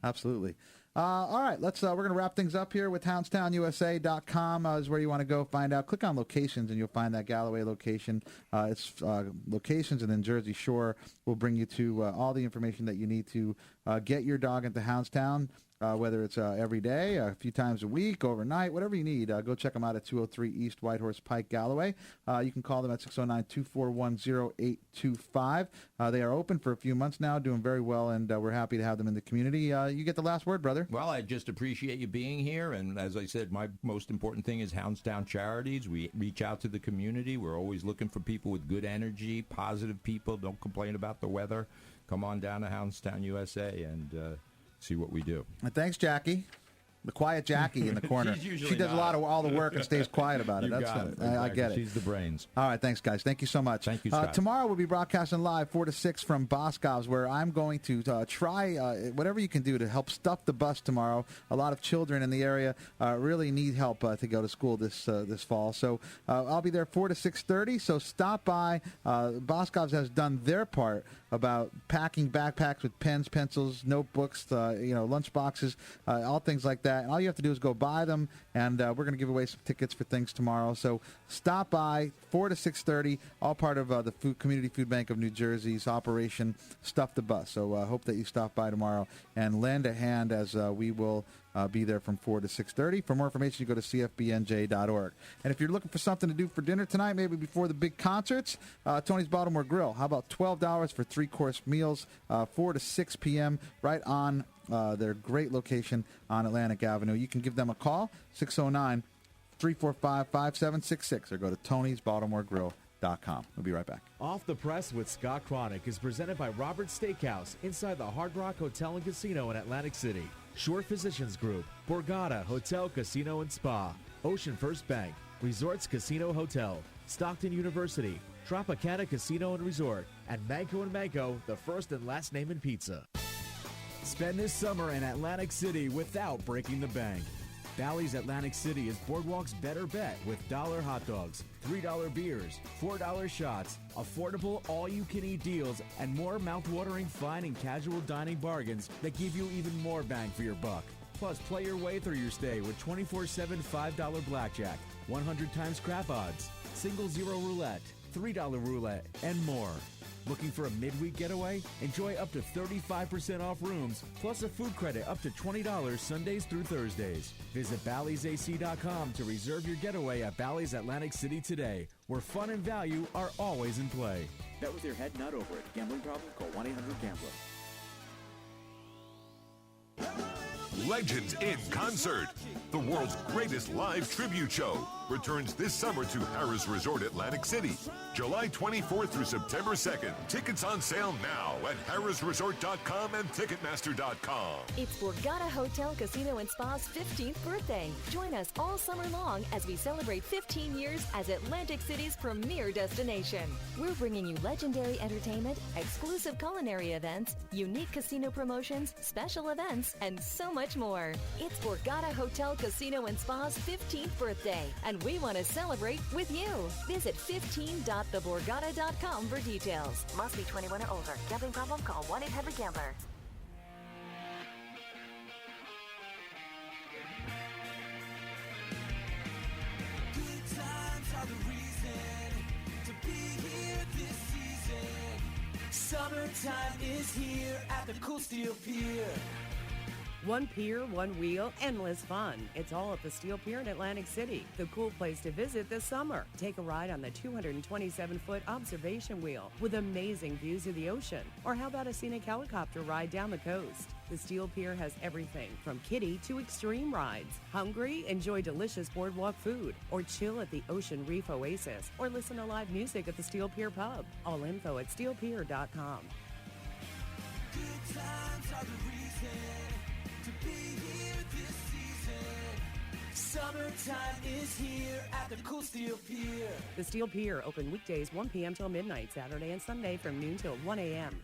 Absolutely. All right, we're going to wrap things up here with HoundsTownUSA.com is where you want to go find out. Click on locations, and you'll find that Galloway location. It's locations, and then Jersey Shore will bring you to all the information that you need to get your dog into Houndstown. Whether it's every day, a few times a week, overnight, whatever you need, go check them out at 203 East Whitehorse Pike, Galloway. You can call them at 609-241-0825. They are open for a few months now, doing very well, and we're happy to have them in the community. You get the last word, brother. Well, I just appreciate you being here, and as I said, my most important thing is Houndstown Charities. We reach out to the community. We're always looking for people with good energy, positive people. Don't complain about the weather. Come on down to Hounds Town USA and see what we do. And thanks, Jackie. The quiet Jackie in the corner. She does all the work and stays quiet about it. That's it. I get it. She's the brains. All right, thanks, guys. Thank you so much. Thank you, Scott. Tomorrow we'll be broadcasting live 4 to 6 from Boscov's, where I'm going to try whatever you can do to help stuff the bus tomorrow. A lot of children in the area really need help to go to school this fall. So I'll be there 4 to 6:30. So stop by. Boscov's has done their part about packing backpacks with pens, pencils, notebooks, lunch boxes, all things like that. And all you have to do is go buy them, and we're going to give away some tickets for things tomorrow. So stop by 4 to 6:30, all part of the Community Food Bank of New Jersey's Operation Stuff the Bus. So I hope that you stop by tomorrow and lend a hand as we will be there from 4 to 6:30. For more information, you go to cfbnj.org. And if you're looking for something to do for dinner tonight, maybe before the big concerts, Tony's Baltimore Grill. How about $12 for 3-course meals, 4 to 6 p.m., right on their great location on Atlantic Avenue. You can give them a call, 609-345-5766, or go to Tony'sBaltimoreGrill.com. We'll be right back. Off the Press with Scott Cronick is presented by Robert's Steakhouse inside the Hard Rock Hotel and Casino in Atlantic City. Shore Physicians Group, Borgata Hotel, Casino and Spa, Ocean First Bank, Resorts Casino Hotel, Stockton University, Tropicana Casino and Resort, and Manco & Manco, the first and last name in pizza. Spend this summer in Atlantic City without breaking the bank. Bally's Atlantic City is Boardwalk's better bet with $1 hot dogs, $3 beers, $4 shots, affordable all-you-can-eat deals, and more mouth-watering fine and casual dining bargains that give you even more bang for your buck. Plus, play your way through your stay with 24/7 $5 blackjack, 100 times crap odds, single zero roulette, $3 roulette, and more. Looking for a midweek getaway? Enjoy up to 35% off rooms, plus a food credit up to $20 Sundays through Thursdays. Visit Bally'sAC.com to reserve your getaway at Bally's Atlantic City today, where fun and value are always in play. Bet with your head not over it. Gambling problem? Call 1-800-GAMBLER. Legends in Concert. The world's greatest live tribute show returns this summer to Harrah's Resort Atlantic City, July 24th through September 2nd. Tickets on sale now at harrahsresort.com and Ticketmaster.com. It's Borgata Hotel, Casino, and Spa's 15th birthday. Join us all summer long as we celebrate 15 years as Atlantic City's premier destination. We're bringing you legendary entertainment, exclusive culinary events, unique casino promotions, special events, and so much more. It's Borgata Hotel, Casino, and Spa's 15th birthday, and we want to celebrate with you. Visit 15.theborgata.com for details. Must be 21 or older. Gambling problem? Call 1-800-GAMBLER. Good times are the reason to be here this season. Summertime is here at the Cool Steel Pier. One pier, one wheel, endless fun. It's all at the Steel Pier in Atlantic City, the cool place to visit this summer. Take a ride on the 227-foot observation wheel with amazing views of the ocean. Or how about a scenic helicopter ride down the coast? The Steel Pier has everything from kiddie to extreme rides. Hungry? Enjoy delicious boardwalk food. Or chill at the Ocean Reef Oasis. Or listen to live music at the Steel Pier Pub. All info at steelpier.com. Good times are the reason to be here this season. Summertime is here at the Cool Steel Pier. The Steel Pier open weekdays 1 p.m. till midnight, Saturday and Sunday from noon till 1 a.m.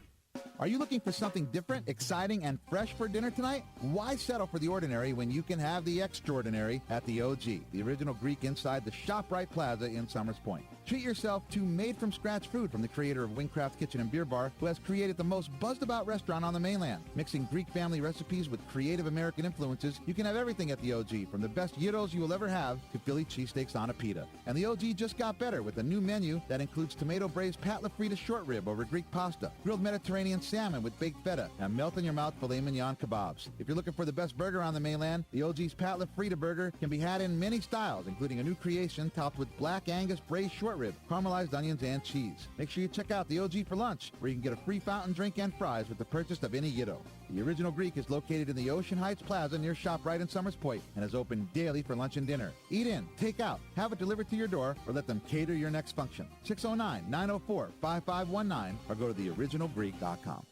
Are you looking for something different, exciting, and fresh for dinner tonight? Why settle for the ordinary when you can have the extraordinary at the OG, the original Greek inside the ShopRite Plaza in Summers Point? Treat yourself to made-from-scratch food from the creator of Wingcraft Kitchen and Beer Bar, who has created the most buzzed-about restaurant on the mainland. Mixing Greek family recipes with creative American influences, you can have everything at the OG, from the best gyros you will ever have to Philly cheesesteaks on a pita. And the OG just got better with a new menu that includes tomato-braised pat lafrita short rib over Greek pasta, grilled Mediterranean salmon with baked feta, and melt-in-your-mouth filet mignon kebabs. If you're looking for the best burger on the mainland, the OG's pat lafrita burger can be had in many styles, including a new creation topped with black Angus braised short rib, caramelized onions, and cheese. Make sure you check out the OG for lunch, where you can get a free fountain drink and fries with the purchase of any gyro. The original Greek is located in the Ocean Heights Plaza near ShopRite in Summers Point and is open daily for lunch and dinner. Eat in, take out, have it delivered to your door, or let them cater your next function. 609-904-5519 or go to theoriginalgreek.com.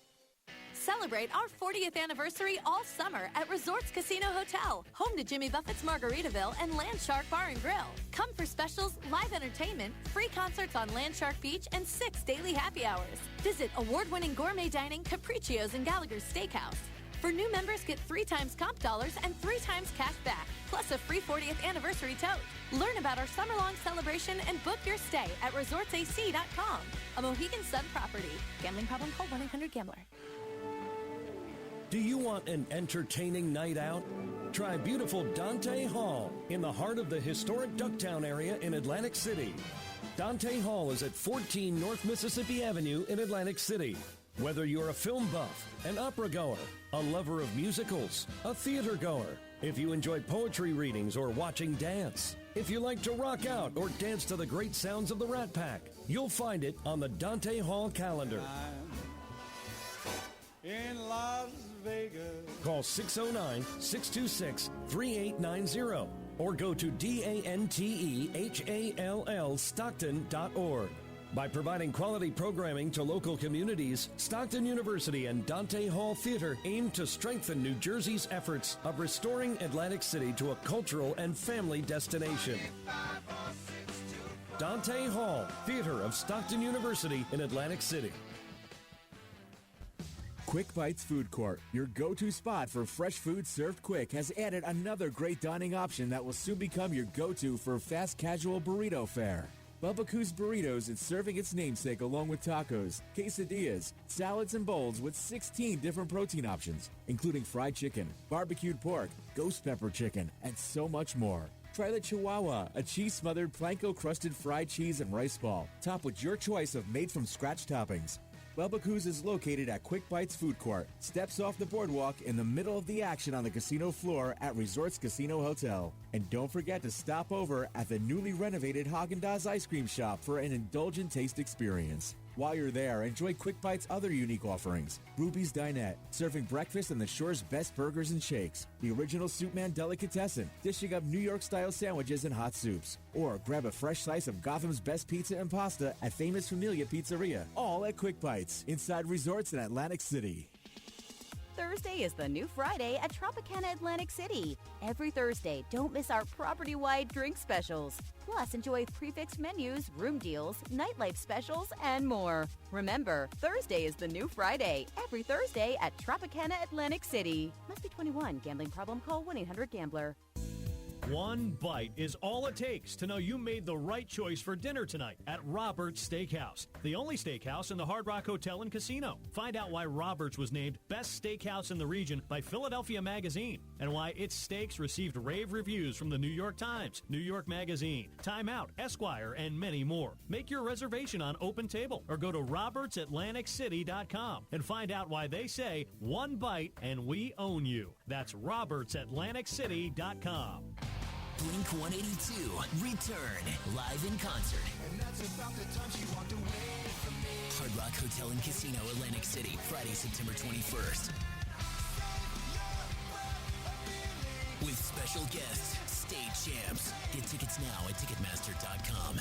Celebrate our 40th anniversary all summer at Resorts Casino Hotel, home to Jimmy Buffett's Margaritaville and Landshark Bar and Grill. Come for specials, live entertainment, free concerts on Landshark Beach, and 6 daily happy hours. Visit award-winning gourmet dining, Capriccio's, and Gallagher's Steakhouse. For new members, get 3 times comp dollars and 3 times cash back, plus a free 40th anniversary tote. Learn about our summer-long celebration and book your stay at resortsac.com. A Mohegan Sun property. Gambling problem? Call 1-800-GAMBLER. Do you want an entertaining night out? Try beautiful Dante Hall in the heart of the historic Ducktown area in Atlantic City. Dante Hall is at 14 North Mississippi Avenue in Atlantic City. Whether you're a film buff, an opera goer, a lover of musicals, a theater goer, if you enjoy poetry readings or watching dance, if you like to rock out or dance to the great sounds of the Rat Pack, you'll find it on the Dante Hall calendar. In Las Vegas. Call 609-626-3890 or go to DANTEHALL Stockton.org. By providing quality programming to local communities, Stockton University and Dante Hall Theater aim to strengthen New Jersey's efforts of restoring Atlantic City to a cultural and family destination. Dante Hall Theater of Stockton University in Atlantic City. Quick Bites Food Court, your go-to spot for fresh food served quick, has added another great dining option that will soon become your go-to for fast casual burrito fare. Bubba Coos Burritos is serving its namesake along with tacos, quesadillas, salads, and bowls with 16 different protein options, including fried chicken, barbecued pork, ghost pepper chicken, and so much more. Try the Chihuahua, a cheese-smothered planko-crusted fried cheese and rice ball, topped with your choice of made-from-scratch toppings. Bubba Coos is located at Quick Bites Food Court, steps off the boardwalk in the middle of the action on the casino floor at Resorts Casino Hotel. And don't forget to stop over at the newly renovated Haagen-Dazs ice cream shop for an indulgent taste experience. While you're there, enjoy Quick Bites' other unique offerings. Ruby's Dinette, serving breakfast and the shore's best burgers and shakes. The original Soup Man Delicatessen, dishing up New York-style sandwiches and hot soups. Or grab a fresh slice of Gotham's best pizza and pasta at Famous Familia Pizzeria. All at Quick Bites, inside resorts in Atlantic City. Thursday is the new Friday at Tropicana Atlantic City. Every Thursday, don't miss our property-wide drink specials. Plus, enjoy prefix menus, room deals, nightlife specials, and more. Remember, Thursday is the new Friday. Every Thursday at Tropicana Atlantic City. Must be 21. Gambling problem? Call 1-800-GAMBLER. One bite is all it takes to know you made the right choice for dinner tonight at Robert's Steakhouse, the only steakhouse in the Hard Rock Hotel and Casino. Find out why Robert's was named Best Steakhouse in the Region by Philadelphia Magazine and why its steaks received rave reviews from the New York Times, New York Magazine, Time Out, Esquire, and many more. Make your reservation on Open Table or go to robertsatlanticcity.com and find out why they say one bite and we own you. That's robertsatlanticcity.com. Blink 182 return live in concert. And that's about the time she walked away from me. Hard Rock Hotel and Casino, Atlantic City, Friday, September 21st. With special guests, stage champs. Get tickets now at Ticketmaster.com.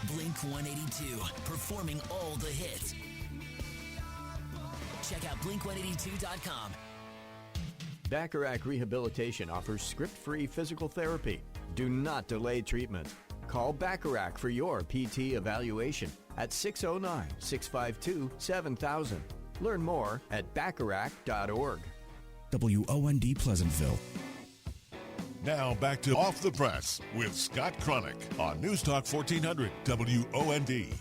Blink 182, performing all the hits. Check out Blink182.com. Bacharach Rehabilitation offers script-free physical therapy. Do not delay treatment. Call Bacharach for your PT evaluation at 609-652-7000. Learn more at bacharach.org. WOND Pleasantville. Now back to Off the Press with Scott Cronick on News Talk 1400 WOND.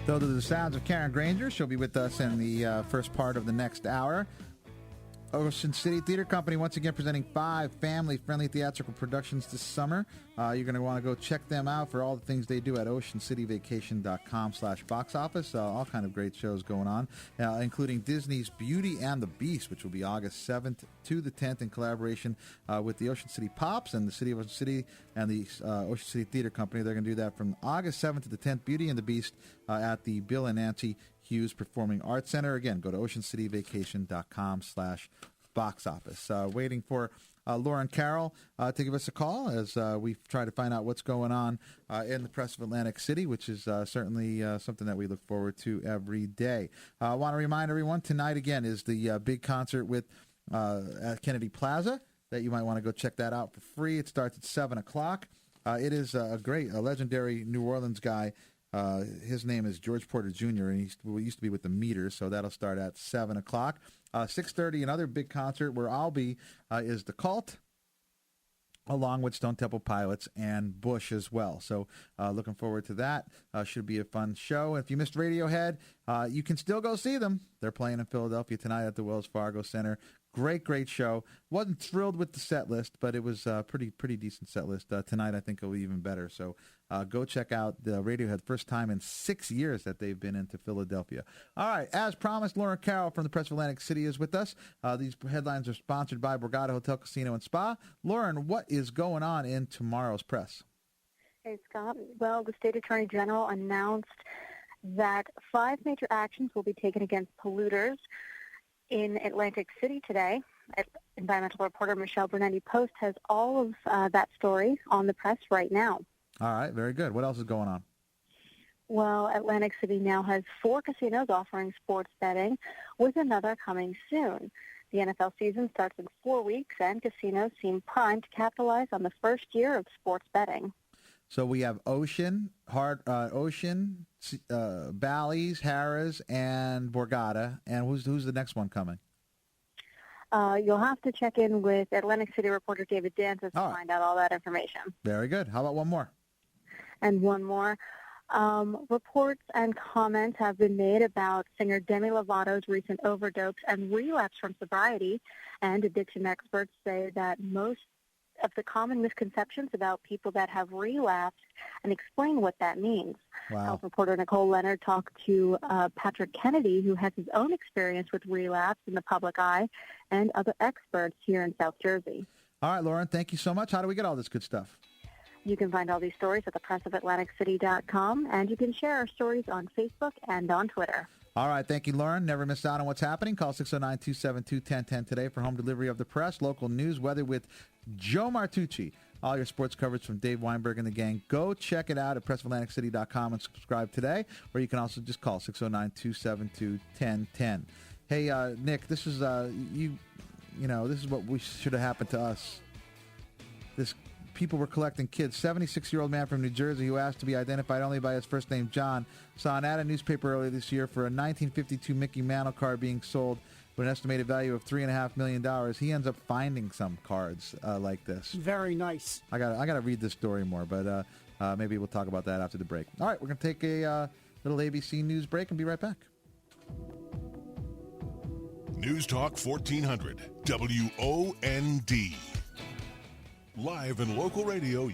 So to the sounds of Karen Granger. She'll be with us in the first part of the next hour. Ocean City Theater Company once again presenting 5 family-friendly theatrical productions this summer. You're going to want to go check them out for all the things they do at oceancityvacation.com/box office. All kind of great shows going on, including Disney's Beauty and the Beast, which will be August 7th to the 10th in collaboration with the Ocean City Pops and the City of Ocean City and the Ocean City Theater Company. They're going to do that from August 7th to the 10th, Beauty and the Beast at the Bill and Nancy Hughes Performing Arts Center. Again, go to oceancityvacation.com/box office. Waiting for Lauren Carroll to give us a call as we try to find out what's going on in the press of Atlantic City, which is certainly something that we look forward to every day. I want to remind everyone, tonight again is the big concert with at Kennedy Plaza that you might want to go check that out for free. It starts at 7 o'clock. It is a legendary New Orleans guy. His name is George Porter Jr., and he used to be with the Meters, so that'll start at 7 o'clock. 6:30, another big concert where I'll be is The Cult, along with Stone Temple Pilots and Bush as well. So looking forward to that. Should be a fun show. If you missed Radiohead, you can still go see them. They're playing in Philadelphia tonight at the Wells Fargo Center. Great show. Wasn't thrilled with the set list, but it was a pretty decent set list. Tonight I think it'll be even better. So go check out the Radiohead. First time in 6 years that they've been into Philadelphia. All right, as promised, Lauren Carroll from the Press of Atlantic City is with us. These headlines are sponsored by Borgata Hotel, Casino, and Spa. Lauren, what is going on in tomorrow's press? Hey, Scott. Well, the State Attorney General announced that 5 major actions will be taken against polluters in Atlantic City today. Environmental reporter Michelle Bernetti Post has all of that story on the press right now. All right, very good. What else is going on? Well, Atlantic City now has 4 casinos offering sports betting, with another coming soon. The NFL season starts in 4 weeks, and casinos seem primed to capitalize on the first year of sports betting. So we have Ocean, Bally's, Harrah's, and Borgata. And who's the next one coming? You'll have to check in with Atlantic City reporter David Danza to find out all that information. Very good. How about one more? And one more. Reports and comments have been made about singer Demi Lovato's recent overdose and relapse from sobriety, and addiction experts say that most of the common misconceptions about people that have relapsed and explain what that means. Wow. Health reporter Nicole Leonard talked to Patrick Kennedy, who has his own experience with relapse in the public eye, and other experts here in South Jersey. All right, Lauren, thank you so much. How do we get all this good stuff? You can find all these stories at thepressofatlanticcity.com, and you can share our stories on Facebook and on Twitter. All right, thank you, Lauren. Never miss out on what's happening. Call 609-272-1010 today for home delivery of the press, local news, weather with Joe Martucci. All your sports coverage from Dave Weinberg and the gang. Go check it out at PressOfAtlanticCity.com and subscribe today, or you can also just call 609-272-1010. Hey, Nick, this is this is what we should have happened to us. People were collecting kids. 76-year-old man from New Jersey who asked to be identified only by his first name, John, saw an ad in a newspaper earlier this year for a 1952 Mickey Mantle card being sold with an estimated value of $3.5 million. He ends up finding some cards like this. Very nice. I got to read this story more, but maybe we'll talk about that after the break. All right, we're going to take a little ABC News break and be right back. News Talk 1400, WOND. Live and local radio you